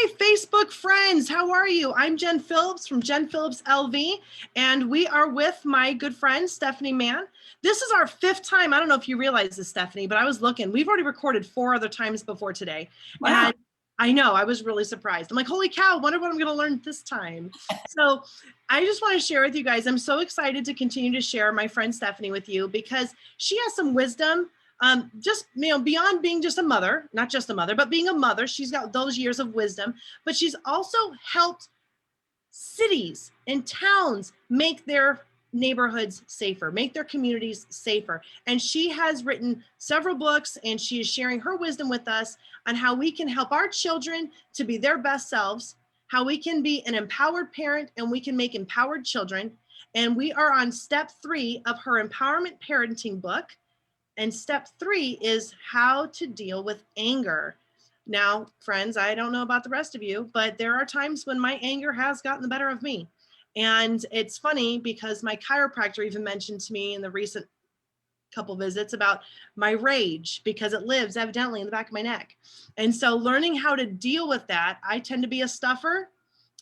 Hi, Facebook friends. How are you? I'm Jen Phillips from Jen Phillips LV, and we are with my good friend, Stephanie Mann. This is our fifth time. I don't know if you realize this, Stephanie, but I was looking. We've already recorded 4 other times before today. Wow. And I know, I was really surprised. I'm like, holy cow, wonder what I'm going to learn this time. So I just want to share with you guys. I'm so excited to continue to share my friend Stephanie with you because she has some wisdom just beyond being just a mother, not just a mother, but being a mother. She's got those years of wisdom, but she's also helped cities and towns make their neighborhoods safer, make their communities safer. And she has written several books, and she is sharing her wisdom with us on how we can help our children to be their best selves, how we can be an empowered parent and we can make empowered children. And we are on step 3 of her empowerment parenting book. And step 3 is how to deal with anger. Now, friends, I don't know about the rest of you, but there are times when my anger has gotten the better of me. And it's funny because my chiropractor even mentioned to me in the recent couple visits about my rage because it lives evidently in the back of my neck. And so learning how to deal with that, I tend to be a stuffer.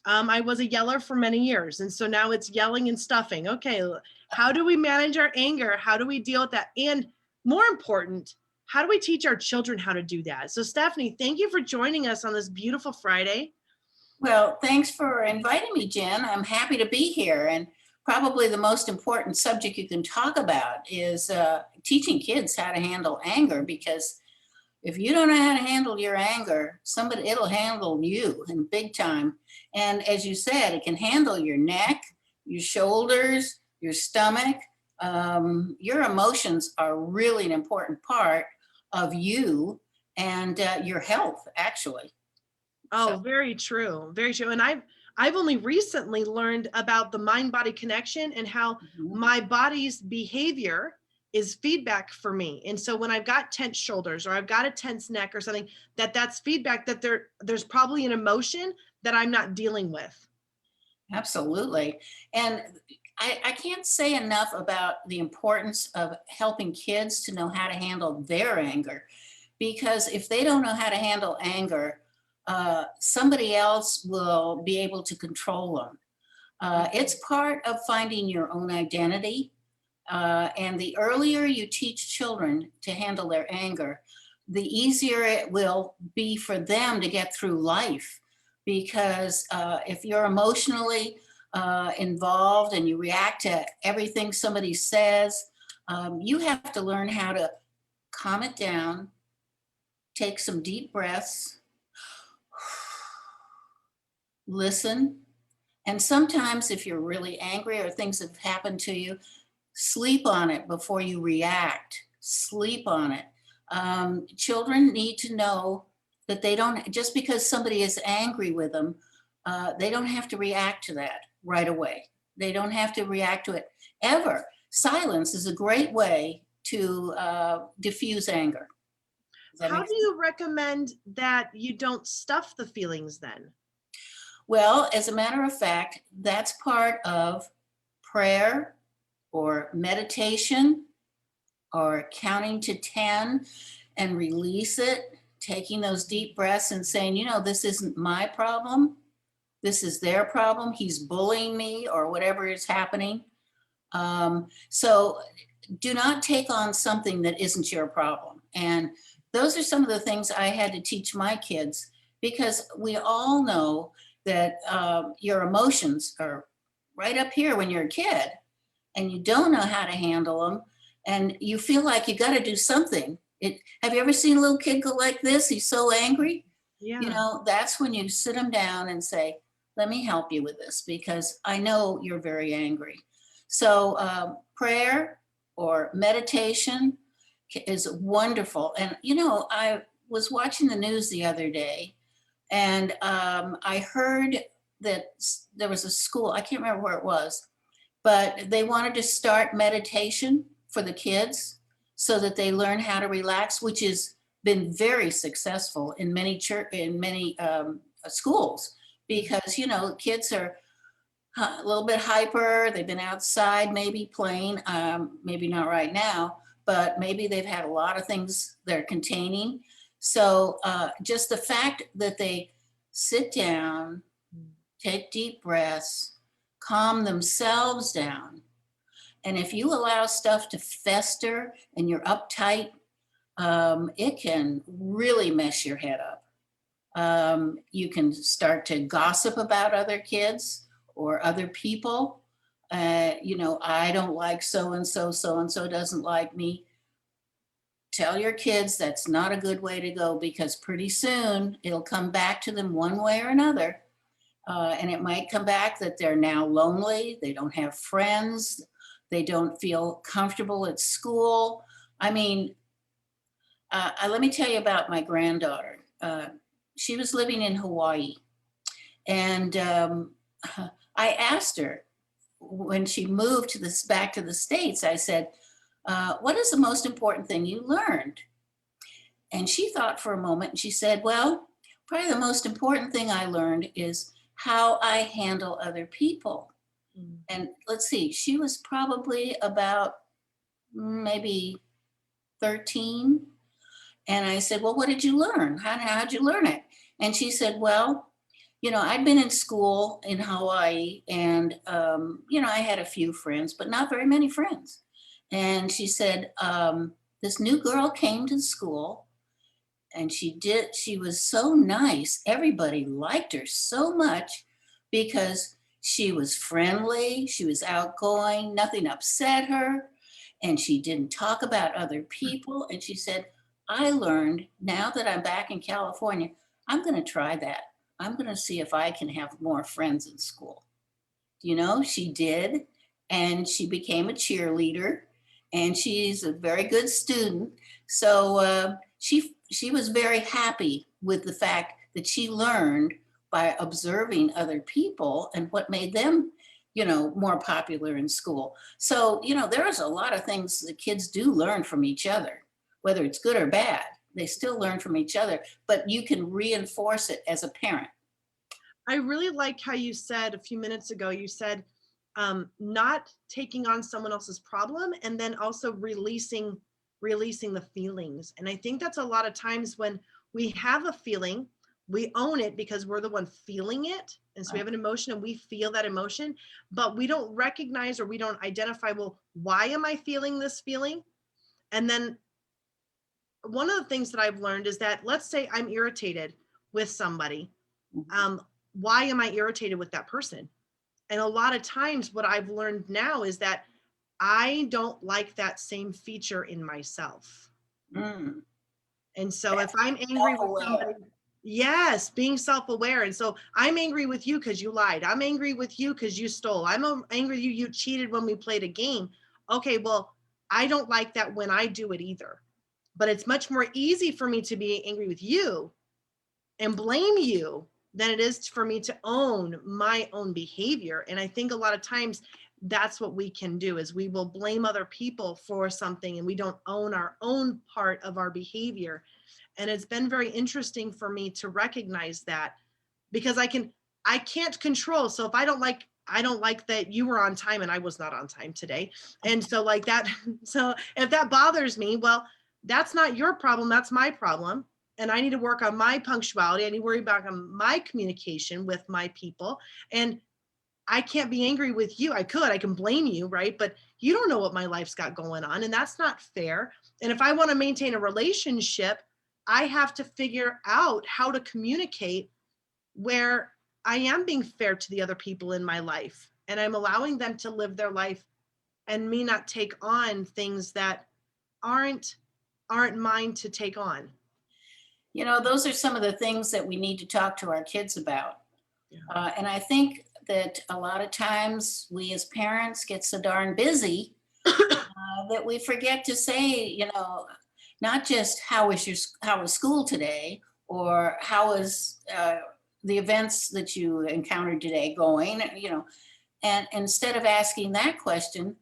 I was a yeller for many years. And so now it's yelling and stuffing. Okay, how do we manage our anger? How do we deal with that? And more important, how do we teach our children how to do that? So Stephanie, thank you for joining us on this beautiful Friday. Well, thanks for inviting me, Jen. I'm happy to be here. And probably the most important subject you can talk about is teaching kids how to handle anger, because if you don't know how to handle your anger, it'll handle you in big time. And as you said, it can handle your neck, your shoulders, your stomach. Your emotions are really an important part of you and your health, actually. Oh, So, very true. Very true. And I've only recently learned about the mind-body connection and how mhm. my body's behavior is feedback for me. And so when I've got tense shoulders or I've got a tense neck or something, that's feedback that there's probably an emotion that I'm not dealing with. Absolutely. And I can't say enough about the importance of helping kids to know how to handle their anger. Because if they don't know how to handle anger, somebody else will be able to control them. It's part of finding your own identity. And the earlier you teach children to handle their anger, the easier it will be for them to get through life. Because if you're emotionally involved and you react to everything somebody says, you have to learn how to calm it down, take some deep breaths, listen. And sometimes, if you're really angry or things have happened to you, sleep on it before you react. Sleep on it. Children need to know that they don't, just because somebody is angry with them, they don't have to react to that right away. They don't have to react to it ever. Silence is a great way to diffuse anger. Does that How make do sense? you recommend that you don't stuff the feelings then? Well, as a matter of fact, that's part of prayer or meditation or counting to 10 and release it, taking those deep breaths and saying, this isn't my problem. This is their problem. He's bullying me or whatever is happening. So do not take on something that isn't your problem. And those are some of the things I had to teach my kids, because we all know that your emotions are right up here when you're a kid and you don't know how to handle them and you feel like you got to do something. Have you ever seen a little kid go like this? He's so angry. Yeah. That's when you sit them down and say, let me help you with this because I know you're very angry. So prayer or meditation is wonderful. And, I was watching the news the other day and I heard that there was a school, I can't remember where it was, but they wanted to start meditation for the kids so that they learn how to relax, which has been very successful in many schools, because kids are a little bit hyper. They've been outside, maybe playing, maybe not right now, but maybe they've had a lot of things they're containing. So just the fact that they sit down, take deep breaths, calm themselves down. And if you allow stuff to fester and you're uptight, it can really mess your head up. You can start to gossip about other kids or other people. I don't like so and so doesn't like me. Tell your kids that's not a good way to go, because pretty soon it'll come back to them one way or another. And it might come back that they're now lonely, they don't have friends, they don't feel comfortable at school. I mean, let me tell you about my granddaughter. She was living in Hawaii, and I asked her when she moved back to the States. I said, "What is the most important thing you learned?" And she thought for a moment, and she said, "Well, probably the most important thing I learned is how I handle other people." Mm. And let's see, she was probably about maybe 13. And I said, "Well, what did you learn? How'd you learn it?" And she said, "Well, I'd been in school in Hawaii, and, I had a few friends, but not very many friends." And she said, "This new girl came to school, and she was so nice. Everybody liked her so much because she was friendly, she was outgoing, nothing upset her, and she didn't talk about other people." And she said, "I learned, now that I'm back in California, I'm going to try that. I'm going to see if I can have more friends in school." She did, and she became a cheerleader, and she's a very good student. So she was very happy with the fact that she learned by observing other people and what made them, more popular in school. So, there's a lot of things that kids do learn from each other, whether it's good or bad. They still learn from each other, but you can reinforce it as a parent. I really like how you said a few minutes ago, you said not taking on someone else's problem and then also releasing the feelings. And I think that's a lot of times when we have a feeling, we own it because we're the one feeling it. And so we have an emotion and we feel that emotion, but we don't recognize or we don't identify, well, why am I feeling this feeling? And then one of the things that I've learned is that, let's say I'm irritated with somebody. Um, why am I irritated with that person? And a lot of times what I've learned now is that I don't like that same feature in myself. Mm, And so if that's I'm angry with somebody, self-aware. yes, being self-aware. And so I'm angry with you because you lied. I'm angry with you because you stole. Angry with you, you cheated when we played a game. Okay, well, I don't like that when I do it either. But it's much more easy for me to be angry with you and blame you than it is for me to own my own behavior. And I think a lot of times that's what we can do, is we will blame other people for something and we don't own our own part of our behavior. And it's been very interesting for me to recognize that, because I can't control. So if I don't like that you were on time and I was not on time today. And so like that, so if that bothers me, well, that's not your problem, that's my problem. And I need to work on my punctuality. I need to worry about my communication with my people. And I can't be angry with you. I can blame you, right? But you don't know what my life's got going on, and that's not fair. And if I want to maintain a relationship, I have to figure out how to communicate where I am being fair to the other people in my life and I'm allowing them to live their life and me not take on things that aren't mine to take on. Those are some of the things that we need to talk to our kids about. Yeah. And I think that a lot of times we as parents get so darn busy that we forget to say, not just how was school today, or how was the events that you encountered today going, and instead of asking that question,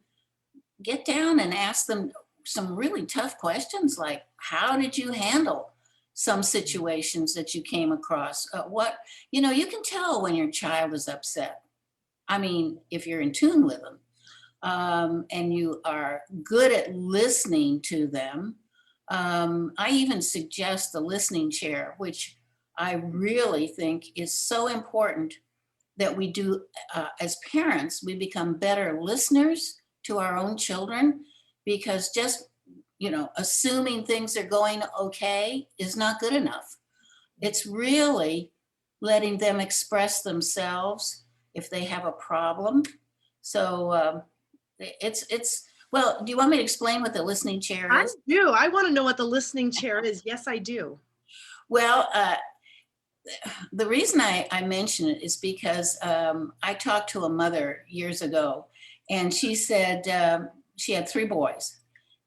get down and ask them some really tough questions, like, how did you handle some situations that you came across? You can tell when your child is upset. I mean, if you're in tune with them, and you are good at listening to them. I even suggest the listening chair, which I really think is so important that we do, as parents, we become better listeners to our own children, because just, assuming things are going okay is not good enough. It's really letting them express themselves if they have a problem. So well, do you want me to explain what the listening chair I is? do. I want to know what the listening chair is. Yes, I do. Well, the reason I mention it is because I talked to a mother years ago, and she said she had 3 boys,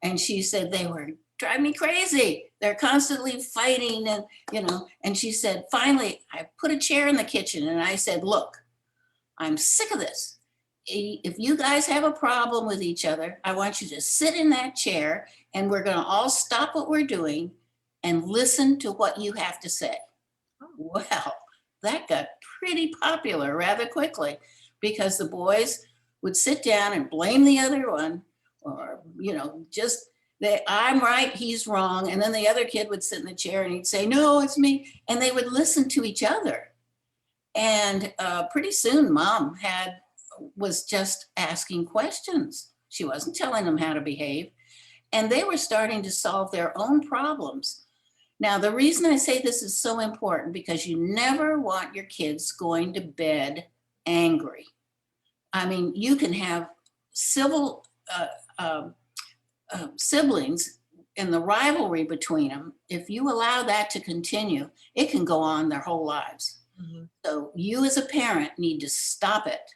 and she said they were driving me crazy. They're constantly fighting, and she said, finally, I put a chair in the kitchen, and I said, look, I'm sick of this. If you guys have a problem with each other, I want you to sit in that chair, and we're going to all stop what we're doing and listen to what you have to say. Oh, Well, that got pretty popular rather quickly, because the boys would sit down and blame the other one, or, just that I'm right, he's wrong. And then the other kid would sit in the chair and he'd say, no, it's me. And they would listen to each other. And pretty soon mom was just asking questions. She wasn't telling them how to behave. And they were starting to solve their own problems. Now, the reason I say this is so important, because you never want your kids going to bed angry. I mean, you can have civil siblings, and the rivalry between them, if you allow that to continue, it can go on their whole lives. mhm. So you as a parent need to stop it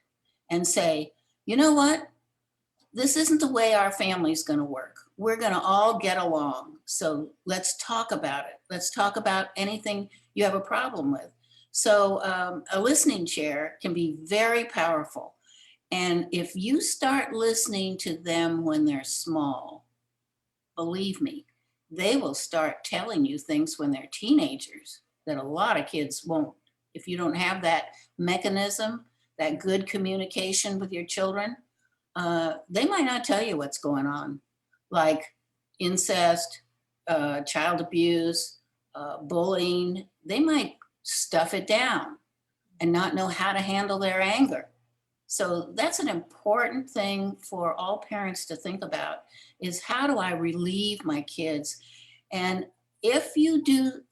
and say, you know what? This isn't the way our family's going to work. We're going to all get along. So let's talk about it. Let's talk about anything you have a problem with. So a listening chair can be very powerful. And if you start listening to them when they're small, believe me, they will start telling you things when they're teenagers that a lot of kids won't. If you don't have that mechanism, that good communication with your children, they might not tell you what's going on, like incest, child abuse, bullying. They might stuff it down and not know how to handle their anger. So that's an important thing for all parents to think about, is how do I relieve my kids? And if you do,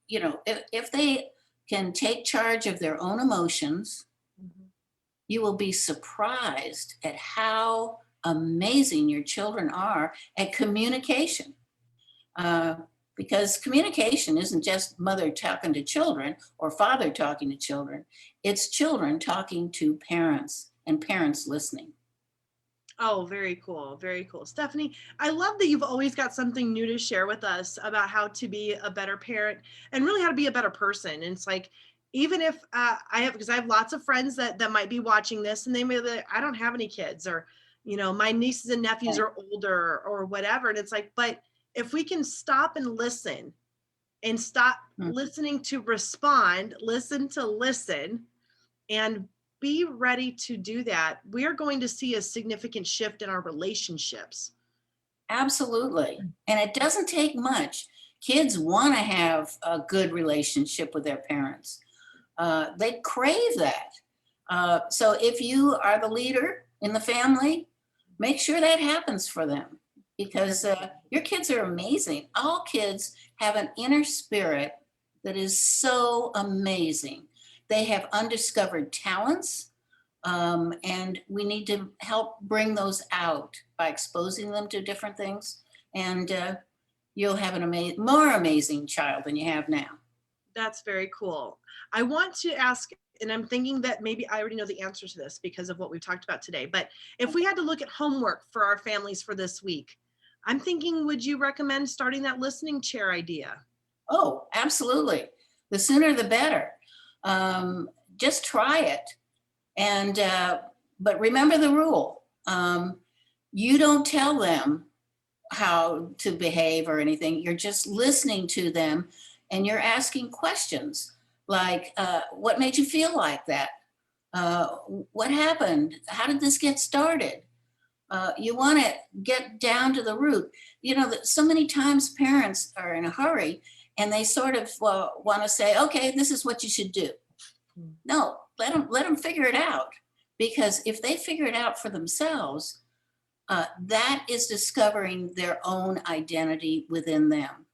if they can take charge of their own emotions, Mhm. you will be surprised at how amazing your children are at communication. Uh, because communication isn't just mother talking to children or father talking to children, it's children talking to parents and parents listening. Oh, very cool. Very cool. Stephanie, I love that you've always got something new to share with us about how to be a better parent and really how to be a better person. And it's like, even if because I have lots of friends that might be watching this and they may be like, I don't have any kids, or, my nieces and nephews Right. are older or whatever. And it's like, but if we can stop and listen and stop Mm. listening to respond, listen to listen, and be ready to do that, we're going to see a significant shift in our relationships. Absolutely. And it doesn't take much. Kids want to have a good relationship with their parents. They crave that. So if you are the leader in the family, make sure that happens for them, because your kids are amazing. All kids have an inner spirit that is so amazing. They have undiscovered talents, and we need to help bring those out by exposing them to different things. And you'll have an more amazing child than you have now. That's very cool. I want to ask, and I'm thinking that maybe I already know the answer to this because of what we've talked about today, but if we had to look at homework for our families for this week, I'm thinking, would you recommend starting that listening chair idea? Oh, absolutely. The sooner the better. Just try it. And, but remember the rule. You don't tell them how to behave or anything. You're just listening to them, and you're asking questions like, what made you feel like that? Uh, what happened? How did this get started? You want to get down to the root. So many times parents are in a hurry and they sort of want to say, okay, this is what you should do. No, let them figure it out, because if they figure it out for themselves, that is discovering their own identity within them.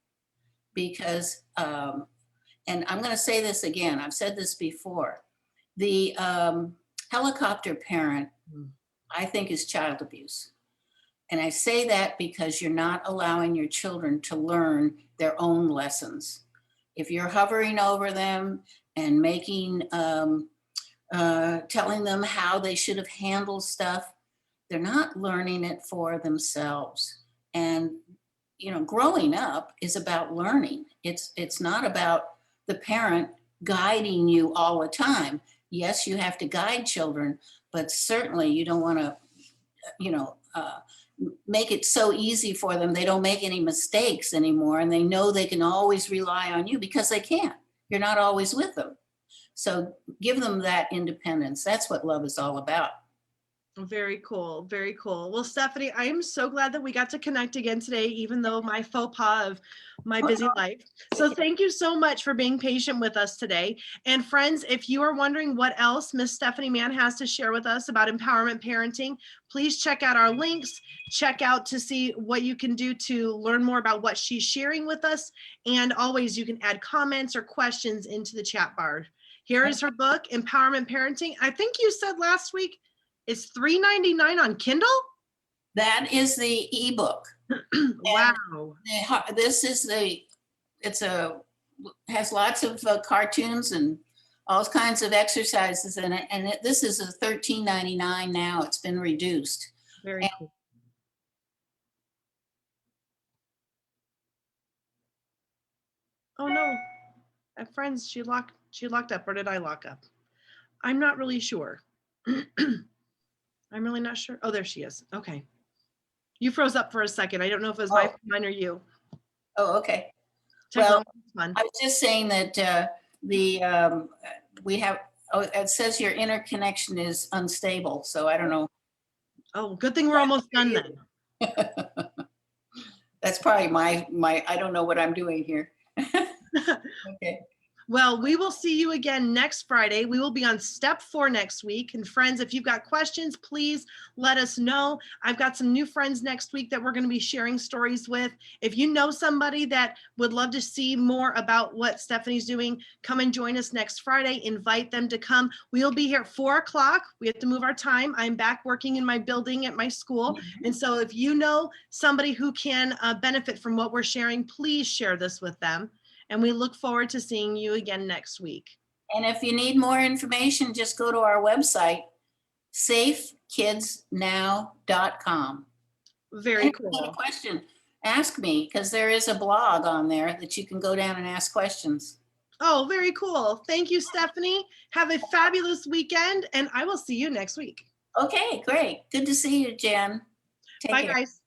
Because, and I'm going to say this again, I've said this before, the helicopter parent, I think, is child abuse. And I say that because you're not allowing your children to learn their own lessons. If you're hovering over them and making, telling them how they should have handled stuff, they're not learning it for themselves. And, you know, growing up is about learning. It's not about the parent guiding you all the time. Yes, you have to guide children, but certainly you don't want to, you know, make it so easy for them. They don't make any mistakes anymore, and they know they can always rely on you, because they can't. You're not always with them. So give them that independence. That's what love is all about. Very cool. Very cool. Well, Stephanie, I am so glad that we got to connect again today, even though my faux pas of my busy life. So thank you so much for being patient with us today. And friends, if you are wondering what else Miss Stephanie Mann has to share with us about empowerment parenting, please check out our links, check out to see what you can do to learn more about what she's sharing with us. And always you can add comments or questions into the chat bar. Here is her book, Empowerment Parenting. I think you said last week, it's $3.99 on Kindle? That is the ebook. Wow. This is has lots of cartoons and all kinds of exercises in it. And this is a $13.99 now. It's been reduced. Very cool. Oh no, friends, she locked up, or did I lock up? I'm not really sure. I'm really not sure. Oh, there she is. Okay. You froze up for a second. I don't know if it was mine or you. Oh, okay. Well, I was just saying that we have, it says your interconnection is unstable. So I don't know. Oh, good thing we're almost done then. That's probably my, I don't know what I'm doing here. Okay. Well, we will see you again next Friday. We will be on step 4 next week. And friends, if you've got questions, please let us know. I've got some new friends next week that we're going to be sharing stories with. If you know somebody that would love to see more about what Stephanie's doing, come and join us next Friday. Invite them to come. We'll be here at 4 o'clock. We have to move our time. I'm back working in my building at my school. And so if you know somebody who can benefit from what we're sharing, please share this with them. And we look forward to seeing you again next week. And if you need more information, just go to our website, safekidsnow.com. Very cool. If you have a question, ask me, because there is a blog on there that you can go down and ask questions. Oh, very cool. Thank you, Stephanie. Have a fabulous weekend, and I will see you next week. Okay, great. Good to see you, Jen. Bye, guys.